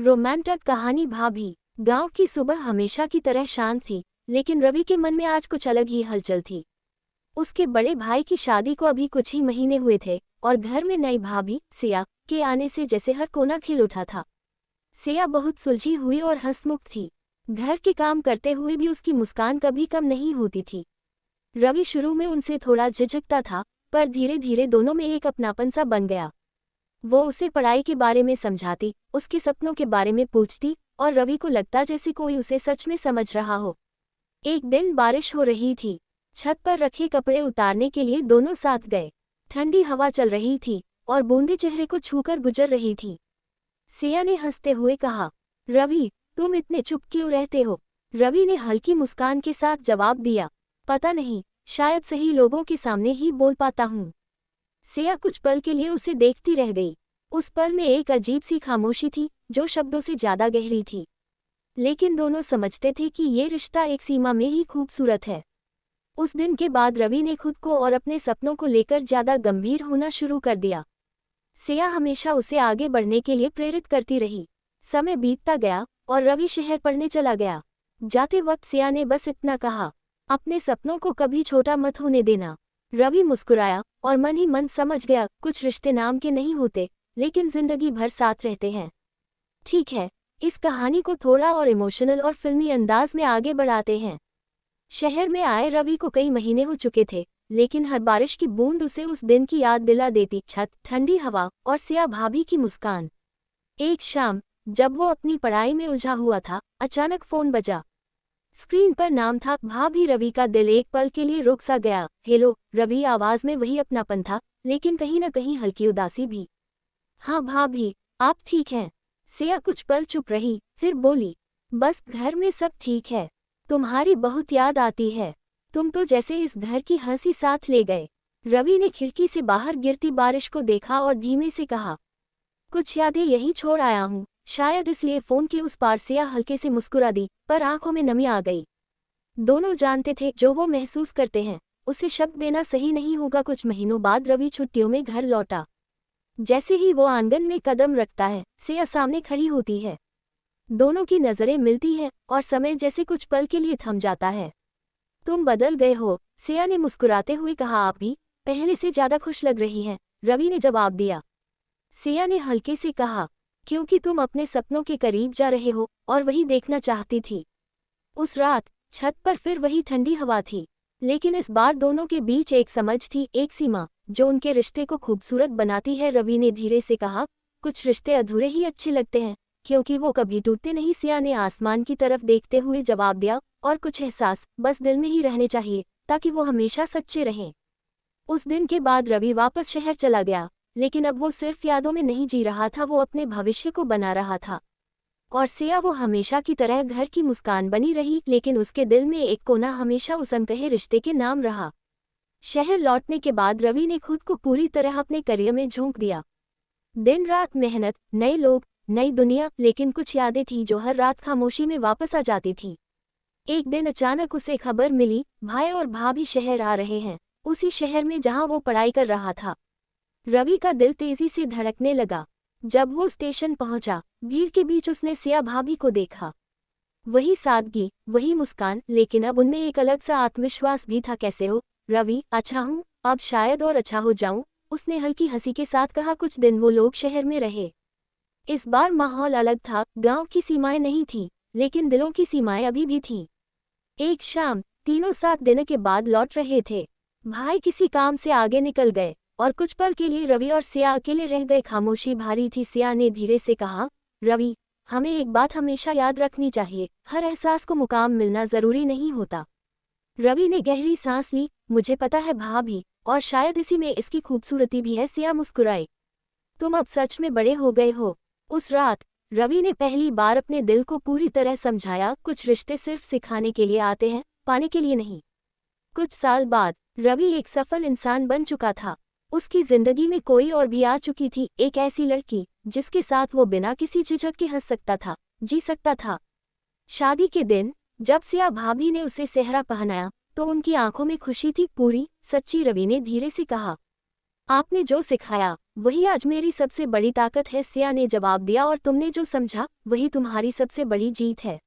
Romantic कहानी भाभी। गांव की सुबह हमेशा की तरह शांत थी, लेकिन रवि के मन में आज कुछ अलग ही हलचल थी। उसके बड़े भाई की शादी को अभी कुछ ही महीने हुए थे और घर में नई भाभी सिया के आने से जैसे हर कोना खिल उठा था। सिया बहुत सुलझी हुई और हंसमुख थी। घर के काम करते हुए भी उसकी मुस्कान कभी कम नहीं होती थी। रवि शुरू में उनसे थोड़ा झिझकता था, पर धीरे धीरे दोनों में एक अपनापन सा बन गया। वो उसे पढ़ाई के बारे में समझाती, उसके सपनों के बारे में पूछती और रवि को लगता जैसे कोई उसे सच में समझ रहा हो। एक दिन बारिश हो रही थी। छत पर रखे कपड़े उतारने के लिए दोनों साथ गए। ठंडी हवा चल रही थी और बूंदें चेहरे को छूकर गुजर रही थी। सिया ने हंसते हुए कहा, रवि, तुम इतने चुप क्यों रहते हो? रवि ने हल्की मुस्कान के साथ जवाब दिया, पता नहीं, शायद सही लोगों के सामने ही बोल पाता हूँ। सिया कुछ पल के लिए उसे देखती रह गई। उस पल में एक अजीब सी खामोशी थी जो शब्दों से ज्यादा गहरी थी। लेकिन दोनों समझते थे कि ये रिश्ता एक सीमा में ही खूबसूरत है। उस दिन के बाद रवि ने खुद को और अपने सपनों को लेकर ज्यादा गंभीर होना शुरू कर दिया। सिया हमेशा उसे आगे बढ़ने के लिए प्रेरित करती रही। समय बीतता गया और रवि शहर पढ़ने चला गया। जाते वक्त सिया ने बस इतना कहा, अपने सपनों को कभी छोटा मत होने देना। रवि मुस्कुराया और मन ही मन समझ गया, कुछ रिश्ते नाम के नहीं होते, लेकिन जिंदगी भर साथ रहते हैं। ठीक है, इस कहानी को थोड़ा और इमोशनल और फिल्मी अंदाज में आगे बढ़ाते हैं। शहर में आए रवि को कई महीने हो चुके थे, लेकिन हर बारिश की बूंद उसे उस दिन की याद दिला देती। छत, ठंडी हवा और सिया भाभी की मुस्कान। एक शाम, जब वो अपनी पढ़ाई में उलझा हुआ था, अचानक फोन बजा। स्क्रीन पर नाम था भाभी। रवि का दिल एक पल के लिए रुक सा गया। हेलो। रवि आवाज में वही अपनापन था, लेकिन कहीं न कहीं हल्की उदासी भी। हाँ भाभी, आप ठीक हैं? सिया कुछ पल चुप रही, फिर बोली, बस घर में सब ठीक है। तुम्हारी बहुत याद आती है। तुम तो जैसे इस घर की हंसी साथ ले गए। रवि ने खिड़की से बाहर गिरती बारिश को देखा और धीमे से कहा, कुछ यादें यहीं छोड़ आया हूँ। शायद इसलिए फोन के उस पार सिया हल्के से मुस्कुरा दी, पर आंखों में नमी आ गई। दोनों जानते थे जो वो महसूस करते हैं, उसे शब्द देना सही नहीं होगा। कुछ महीनों बाद रवि छुट्टियों में घर लौटा। जैसे ही वो आंगन में कदम रखता है, सिया सामने खड़ी होती है। दोनों की नजरें मिलती हैं और समय जैसे कुछ पल के लिए थम जाता है। तुम बदल गए हो, सिया ने मुस्कुराते हुए कहा। आप भी पहले से ज्यादा खुश लग रही हैं, रवि ने जवाब दिया। सिया ने हल्के से कहा, क्योंकि तुम अपने सपनों के करीब जा रहे हो और वही देखना चाहती थी। उस रात छत पर फिर वही ठंडी हवा थी, लेकिन इस बार दोनों के बीच एक समझ थी, एक सीमा जो उनके रिश्ते को खूबसूरत बनाती है। रवि ने धीरे से कहा, कुछ रिश्ते अधूरे ही अच्छे लगते हैं, क्योंकि वो कभी टूटते नहीं। सिया ने आसमान की तरफ देखते हुए जवाब दिया, और कुछ एहसास बस दिल में ही रहने चाहिए, ताकि वो हमेशा सच्चे रहें। उस दिन के बाद रवि वापस शहर चला गया, लेकिन अब वो सिर्फ यादों में नहीं जी रहा था, वो अपने भविष्य को बना रहा था। और सिया वो हमेशा की तरह घर की मुस्कान बनी रही, लेकिन उसके दिल में एक कोना हमेशा उस अनकहे रिश्ते के नाम रहा। शहर लौटने के बाद रवि ने खुद को पूरी तरह अपने करियर में झोंक दिया। दिन रात मेहनत, नए लोग, नई दुनिया, लेकिन कुछ यादें थीं जो हर रात खामोशी में वापस आ जाती थीं। एक दिन अचानक उसे खबर मिली, भाई और भाभी शहर आ रहे हैं, उसी शहर में जहां वो पढ़ाई कर रहा था। रवि का दिल तेजी से धड़कने लगा। जब वो स्टेशन पहुंचा, भीड़ के बीच उसने सिया भाभी को देखा। वही सादगी, वही मुस्कान, लेकिन अब उनमें एक अलग सा आत्मविश्वास भी था। कैसे हो रवि? अच्छा हूँ, अब शायद और अच्छा हो जाऊं, उसने हल्की हंसी के साथ कहा। कुछ दिन वो लोग शहर में रहे। इस बार माहौल अलग था। गांव की सीमाएं नहीं थीं, लेकिन दिलों की सीमाएं अभी भी थीं। एक शाम, तीनों 7 दिन के बाद लौट रहे थे। भाई किसी काम से आगे निकल गए और कुछ पल के लिए रवि और सिया अकेले रह गए। खामोशी भारी थी। सिया ने धीरे से कहा, रवि, हमें एक बात हमेशा याद रखनी चाहिए, हर एहसास को मुकाम मिलना जरूरी नहीं होता। रवि ने गहरी सांस ली। मुझे पता है भाभी, और शायद इसी में इसकी खूबसूरती भी है। सिया मुस्कुराई, तुम अब सच में बड़े हो गए हो। उस रात रवि ने पहली बार अपने दिल को पूरी तरह समझाया, कुछ रिश्ते सिर्फ सिखाने के लिए आते हैं, पाने के लिए नहीं। कुछ साल बाद रवि एक सफल इंसान बन चुका था। उसकी जिंदगी में कोई और भी आ चुकी थी, एक ऐसी लड़की जिसके साथ वो बिना किसी झिझक के हंस सकता था, जी सकता था। शादी के दिन जब सिया भाभी ने उसे सेहरा पहनाया, तो उनकी आंखों में खुशी थी, पूरी, सच्ची। रवि ने धीरे से कहा, आपने जो सिखाया वही आज मेरी सबसे बड़ी ताकत है, सिया ने जवाब दिया, और तुमने जो समझा वही तुम्हारी सबसे बड़ी जीत है।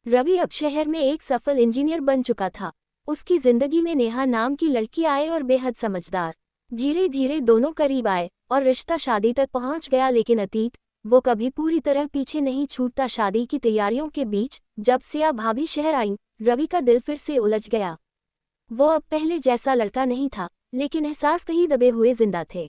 रवि अब शहर में एक सफल इंजीनियर बन चुका था। उसकी जिंदगी में नेहा नाम की लड़की आए और बेहद समझदार। धीरे धीरे दोनों करीब आए और रिश्ता शादी तक पहुंच गया, लेकिन अतीत वो कभी पूरी तरह पीछे नहीं छूटता। शादी की तैयारियों के बीच जब सिया भाभी शहर आई, रवि का दिल फिर से उलझ गया। वो अब पहले जैसा लड़का नहीं था, लेकिन एहसास कहीं दबे हुए जिंदा थे।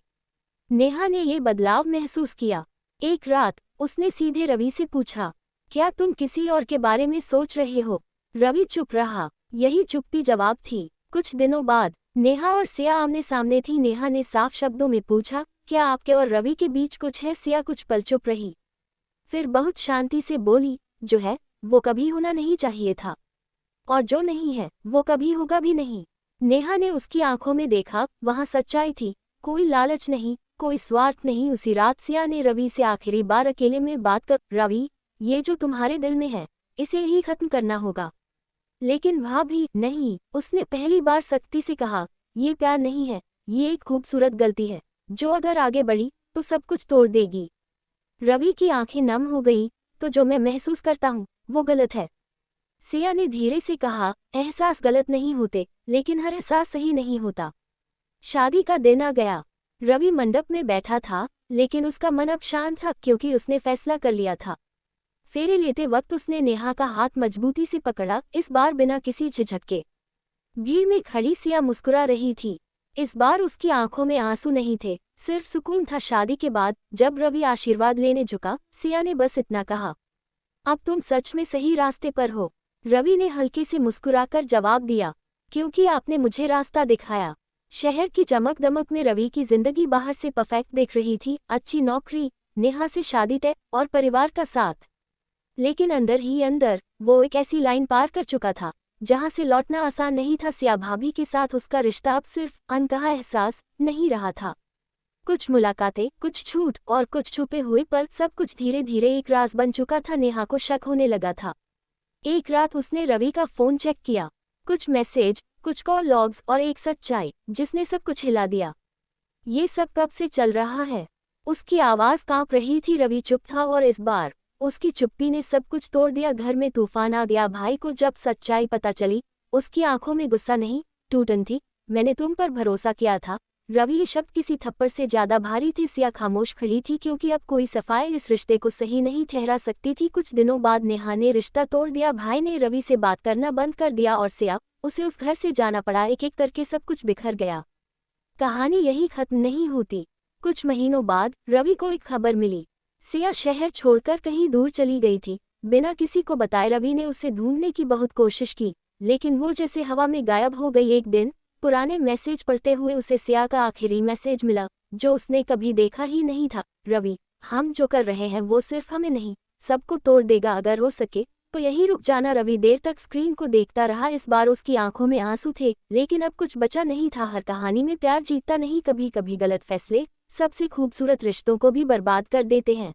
नेहा ने ये बदलाव महसूस किया। एक रात उसने सीधे रवि से पूछा, क्या तुम किसी और के बारे में सोच रहे हो? रवि चुप रहा। यही चुप्पी जवाब थी। कुछ दिनों बाद नेहा और सिया आमने सामने थी। नेहा ने साफ शब्दों में पूछा, क्या आपके और रवि के बीच कुछ है? सिया कुछ पल चुप रही, फिर बहुत शांति से बोली, जो है वो कभी होना नहीं चाहिए था, और जो नहीं है वो कभी होगा भी नहीं। नेहा ने उसकी आंखों में देखा, वहां सच्चाई थी, कोई लालच नहीं, कोई स्वार्थ नहीं। उसी रात सिया ने रवि से आखिरी बार अकेले में बात कर, रवि, ये जो तुम्हारे दिल में है इसे ही खत्म करना होगा। लेकिन भाभी नहीं, उसने पहली बार सख्ती से कहा, ये प्यार नहीं है, ये एक खूबसूरत गलती है जो अगर आगे बढ़ी तो सब कुछ तोड़ देगी। रवि की आंखें नम हो गई। तो जो मैं महसूस करता हूँ वो गलत है, सिया ने धीरे से कहा। एहसास गलत नहीं होते, लेकिन हर एहसास सही नहीं होता। शादी का दिन आ गया। रवि मंडप में बैठा था, लेकिन उसका मन अब शांत था, क्योंकि उसने फैसला कर लिया था। फेरे लेते वक्त उसने नेहा का हाथ मजबूती से पकड़ा, इस बार बिना किसी झिझक के। भीड़ में खड़ी सिया मुस्कुरा रही थी। इस बार उसकी आंखों में आंसू नहीं थे, सिर्फ सुकून था। शादी के बाद जब रवि आशीर्वाद लेने झुका, सिया ने बस इतना कहा, अब तुम सच में सही रास्ते पर हो। रवि ने हल्के से मुस्कुराकर जवाब दिया, क्योंकि आपने मुझे रास्ता दिखाया। शहर की चमक दमक में रवि की जिंदगी बाहर से परफेक्ट दिख रही थी, अच्छी नौकरी, नेहा से शादी तय और परिवार का साथ। लेकिन अंदर ही अंदर वो एक ऐसी लाइन पार कर चुका था जहां से लौटना आसान नहीं था। सिया भाभी के साथ उसका रिश्ता अब सिर्फ अनकहा एहसास नहीं रहा था। कुछ मुलाकातें, कुछ छूट और कुछ छुपे हुए पल, सब कुछ धीरे धीरे एक राज बन चुका था। नेहा को शक होने लगा था। एक रात उसने रवि का फोन चेक किया, कुछ मैसेज, कुछ कॉल लॉग्स और एक सच्चाई जिसने सब कुछ हिला दिया। ये सब कब से चल रहा है? उसकी आवाज कांप रही थी। रवि चुप था, और इस बार उसकी चुप्पी ने सब कुछ तोड़ दिया। घर में तूफान आ गया। भाई को जब सच्चाई पता चली, उसकी आंखों में गुस्सा नहीं, टूटन थी। मैंने तुम पर भरोसा किया था। रवि, ये शब्द किसी थप्पड़ से ज्यादा भारी थी। सिया खामोश खड़ी थी, क्योंकि अब कोई सफाई इस रिश्ते को सही नहीं ठहरा सकती थी। कुछ दिनों बाद नेहा ने रिश्ता तोड़ दिया। भाई ने रवि से बात करना बंद कर दिया, और सिया, उसे उस घर से जाना पड़ा। एक एक करके सब कुछ बिखर गया। कहानी यही खत्म नहीं होती। कुछ महीनों बाद रवि को एक खबर मिली। सिया शहर छोड़कर कहीं दूर चली गई थी, बिना किसी को बताए। रवि ने उसे ढूंढने की बहुत कोशिश की, लेकिन वो जैसे हवा में गायब हो गई। एक दिन पुराने मैसेज पढ़ते हुए उसे सिया का आखिरी मैसेज मिला, जो उसने कभी देखा ही नहीं था। रवि, हम जो कर रहे हैं वो सिर्फ हमें नहीं, सबको तोड़ देगा। अगर हो सके तो यहीं रुक जाना। रवि देर तक स्क्रीन को देखता रहा। इस बार उसकी आंखों में आंसू थे, लेकिन अब कुछ बचा नहीं था। हर कहानी में प्यार जीतता नहीं, कभी कभी गलत फैसले सबसे खूबसूरत रिश्तों को भी बर्बाद कर देते हैं।